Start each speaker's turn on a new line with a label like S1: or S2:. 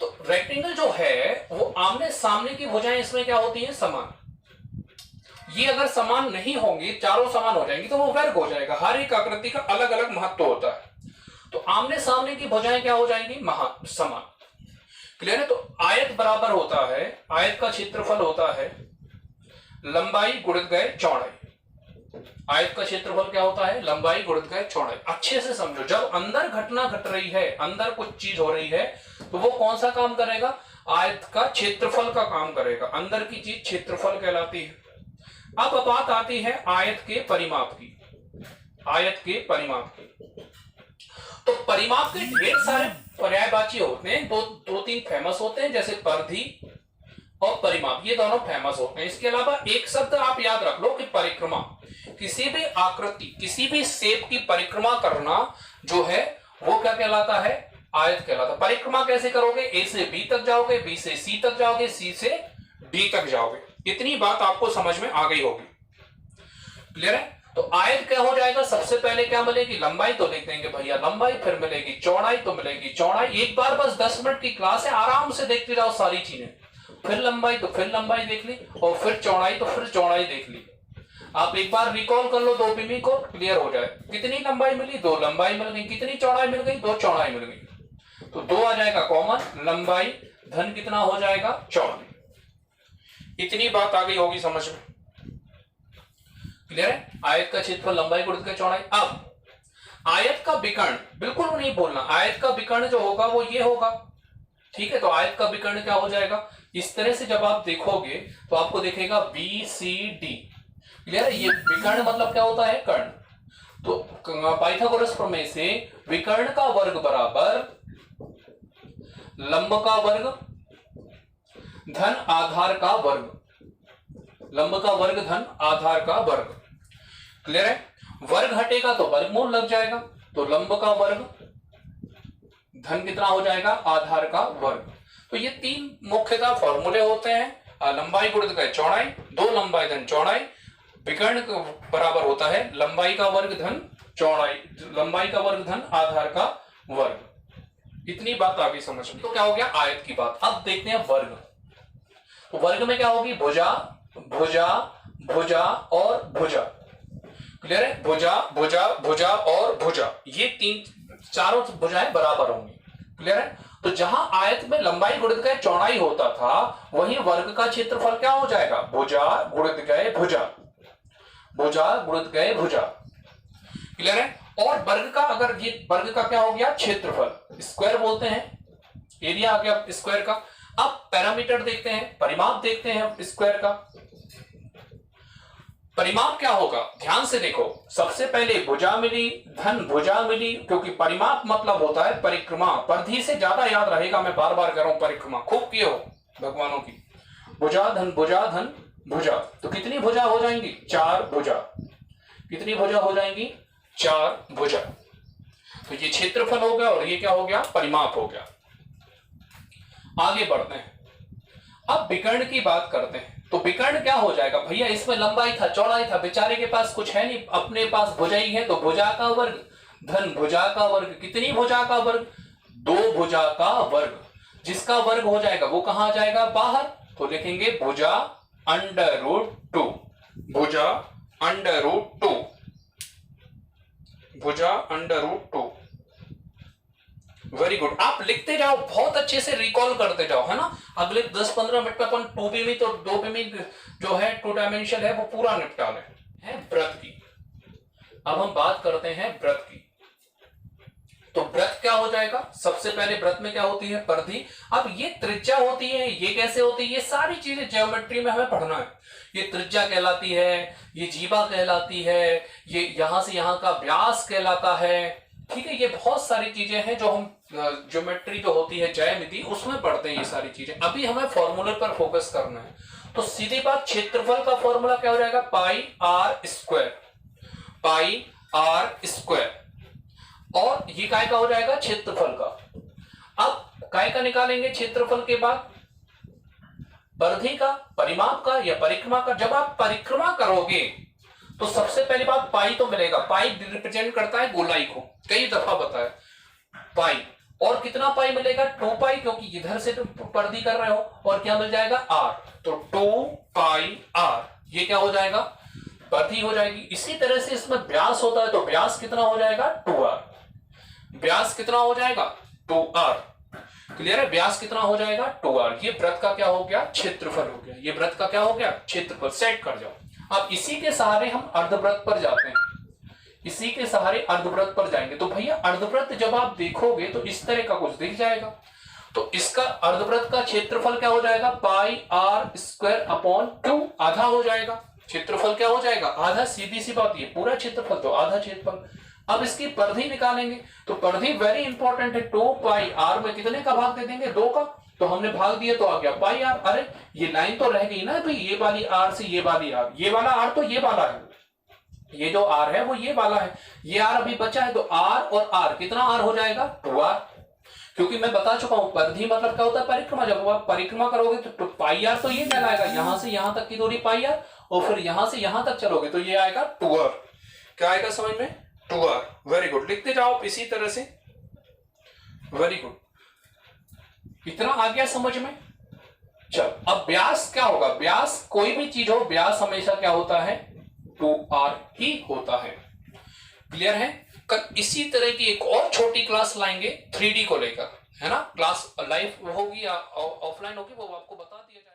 S1: तो रेक्टेंगल जो है वो आमने सामने की भुजाएं इसमें क्या होती हैं, समान। ये अगर समान नहीं होंगी, चारों समान हो जाएंगी तो वो वर्ग हो जाएगा। हर एक आकृति का अलग अलग महत्व होता है। तो आमने सामने की भुजाएं क्या हो जाएंगी, समान। क्लियर है। तो आयत बराबर होता है, आयत का क्षेत्रफल होता है लंबाई गुणित गए चौड़ाई। आयत का क्षेत्रफल क्या होता है, लंबाई गुणित गए चौड़ाई। अच्छे से समझो, जब अंदर घटना घट रही है, अंदर कुछ चीज हो रही है, तो वो कौन सा काम करेगा, आयत का क्षेत्रफल का काम करेगा। अंदर की चीज क्षेत्रफल कहलाती है। अब बात आती है आयत के परिमाप की। आयत के परिमाप की, तो परिमाप के ढेर सारे पर्यायवाची होते हैं, दो तीन फेमस होते हैं, जैसे परिधि और परिमाप, ये दोनों फेमस होते हैं। इसके अलावा एक शब्द आप याद रख लो कि परिक्रमा। किसी भी आकृति, किसी भी शेप की परिक्रमा करना जो है वो क्या कहलाता है, आयत कहलाता है। परिक्रमा कैसे करोगे, ए से बी तक जाओगे, बी से सी तक जाओगे, सी से डी तक जाओगे। इतनी बात आपको समझ में आ गई होगी। क्लियर है। तो आयत क्या हो जाएगा, सबसे पहले क्या मिलेगी, लंबाई तो लिख देंगे भैया लंबाई, फिर मिलेगी चौड़ाई तो मिलेगी चौड़ाई। एक बार बस 10 मिनट की क्लास है, आराम से देखते जाओ सारी चीजें। फिर लंबाई तो फिर लंबाई देख ली, और फिर चौड़ाई तो फिर चौड़ाई देख ली। आप एक बार रिकॉल कर लो 2 पीमी को, क्लियर हो जाए। कितनी लंबाई मिली, 2 लंबाई मिल गई। कितनी चौड़ाई मिल गई, 2 चौड़ाई मिल गई। तो 2 आ जाएगा कॉमन, लंबाई धन कितना हो जाएगा, चौड़ाई। इतनी बात आ गई होगी समझ में। क्लियर है। आयत का क्षेत्रफल लंबाई गुणित के चौड़ाई। अब आयत का विकर्ण बिल्कुल नहीं बोलना, आयत का विकर्ण जो होगा वो ये होगा। ठीक है। तो आयत का विकर्ण क्या हो जाएगा, इस तरह से जब आप देखोगे तो आपको दिखेगा बी सी डी। क्लियर है। ये विकर्ण मतलब क्या होता है, कर्ण। तो पाइथागोरस प्रमेय से विकर्ण का वर्ग बराबर लंब का वर्ग धन आधार का वर्ग, लंब का वर्ग धन आधार का वर्ग। क्लियर है। वर्ग हटेगा तो वर्गमूल लग जाएगा, तो लंब का वर्ग धन कितना हो जाएगा, आधार का वर्ग। तो ये 3 मुख्यतः फॉर्मूले होते हैं। लंबाई गुणित गए चौड़ाई, 2 लंबाई धन चौड़ाई। विकर्ण बराबर होता है लंबाई का वर्ग धन चौड़ाई, लंबाई का वर्ग धन आधार का वर्ग। इतनी बात आगे समझ में। तो क्या हो गया आयत की बात। अब देखते हैं वर्ग। तो वर्ग में क्या होगी, भुजा भुजा भुजा और भुजा। क्लियर है। भुजा भुजा भुजा और भुजा, ये चारों भुजाएं बराबर होंगी। क्लियर है। तो जहां आयत में लंबाई गुणित गए चौड़ाई होता था, वहीं वर्ग का क्षेत्रफल क्या हो जाएगा, भुजा गुणित गए भुजा, भुजा गुणित गए भुजा। क्लियर है। और वर्ग का, अगर ये वर्ग का क्या हो गया, क्षेत्रफल, स्क्वायर बोलते हैं, एरिया आ गया स्क्वायर का। अब पैरामीटर देखते हैं, परिमाप देखते हैं स्क्वायर का। परिमाप क्या होगा, ध्यान से देखो। सबसे पहले भुजा मिली धन भुजा मिली, क्योंकि परिमाप मतलब होता है परिक्रमा। परिधि से ज्यादा याद रहेगा, मैं बार बार कर रहा हूं, परिक्रमा खूब किए हो भगवानों की। भुजा धन भुजा, तो कितनी भुजा हो जाएंगी, 4 भुजा। कितनी भुजा हो जाएंगी, 4 भुजा। तो ये क्षेत्रफल हो गया और ये क्या हो गया, परिमाप हो गया। आगे बढ़ते हैं, अब विकर्ण की बात करते हैं। तो विकर्ण क्या हो जाएगा भैया, इसमें लंबाई था चौड़ाई था, बेचारे के पास कुछ है नहीं, अपने पास भुजा ही है, तो भुजा का वर्ग धन भुजा का वर्ग। कितनी भुजा का वर्ग, 2 भुजा का वर्ग। जिसका वर्ग हो जाएगा वो कहां जाएगा, बाहर। तो लिखेंगे भुजा √2, भुजा √2, भुजा √2। Very good. आप लिखते जाओ, बहुत अच्छे से रिकॉल करते जाओ, है ना। अगले 10-15 मिनट में अपन 2 पीमी तो 2 पीमी जो है 2 डायमेंशन है वो पूरा निपटा लें। है वृत्त की। अब हम बात करते हैं वृत्त की। तो वृत्त क्या हो जाएगा, सबसे पहले वृत्त में क्या होती है, परिधि। अब ये त्रिज्या होती है, ये कैसे होती है, ये सारी चीजें ज्योमेट्री में हमें पढ़ना है। ये त्रिज्या कहलाती है, ये जीवा कहलाती है, ये यहां से यहां का व्यास कहलाता है। ठीक है। ये बहुत सारी चीजें हैं जो हम ज्योमेट्री जो होती है ज्यामिति उसमें पढ़ते हैं ये सारी चीजें। अभी हमें फॉर्मूले पर फोकस करना है। तो सीधी बात, क्षेत्रफल का फॉर्मूला क्या हो जाएगा, πr², πr²। और ये काय का हो जाएगा, क्षेत्रफल का। अब काय का निकालेंगे क्षेत्रफल के बाद, परिधि का, परिमाप का या परिक्रमा का। जब आप परिक्रमा करोगे तो सबसे पहली बात पाई तो मिलेगा। पाई रिप्रेजेंट करता है गोलाई को, कई दफा बताया। पाई और कितना पाई मिलेगा 2 पाई, क्योंकि इधर से तुम परिधि कर रहे हो, और क्या मिल जाएगा r, तो 2 पाई r, ये क्या हो जाएगा परिधि हो जाएगी। इसी तरह से इसमें व्यास होता है, तो व्यास कितना हो जाएगा 2r, व्यास कितना हो जाएगा 2r, क्लियर है, व्यास कितना हो जाएगा 2r। ये वृत्त का क्या हो गया क्षेत्रफल हो गया, ये वृत्त का क्या हो गया क्षेत्रफल, सेट कर जाओ। अब इसी के सहारे हम अर्धवृत्त पर जाते हैं, इसी के सहारे अर्धवृत्त पर जाएंगे। तो भैया अर्धवृत्त जब आप देखोगे तो इस तरह का कुछ दिख जाएगा, तो इसका अर्धवृत्त का क्षेत्रफल क्या हो जाएगा पाई आर स्क्वायर अपॉन 2, आधा हो जाएगा, क्षेत्रफल क्या हो जाएगा आधा, सीधी सी बात, ये पूरा क्षेत्रफल तो आधा क्षेत्रफल। अब इसकी परिधि निकालेंगे, तो परिधि वेरी इंपॉर्टेंट है, 2 पाई आर में कितने का भाग दे देंगे 2 का, तो हमने भाग दिया तो आ गया पाई आर। अरे ये लाइन तो रह गई ना भाई, ये वाली आर से ये वाली आर, ये वाला आर तो ये वाला है, ये जो आर है वो ये वाला है, ये आर अभी बचा है, तो आर और आर कितना आर हो जाएगा 2r, क्योंकि मैं बता चुका हूं परिधि मतलब क्या होता है परिक्रमा, जब आप परिक्रमा करोगे तो पाई आर तो ये कहलाएगा, यहां से यहां तक की दूरी पाई आर, और फिर यहां से यहां तक चलोगे तो ये आएगा 2r, क्या आएगा समझ में 2r। वेरी गुड, लिखते जाओ इसी तरह से, वेरी गुड, इतना आ गया समझ में। चल अब व्यास क्या होगा, व्यास कोई भी चीज हो व्यास हमेशा क्या होता है 2r ही होता है, क्लियर है। कल इसी तरह की एक और छोटी क्लास लाएंगे 3D को लेकर, है ना, क्लास लाइव होगी या ऑफलाइन होगी वो आपको बता दिया।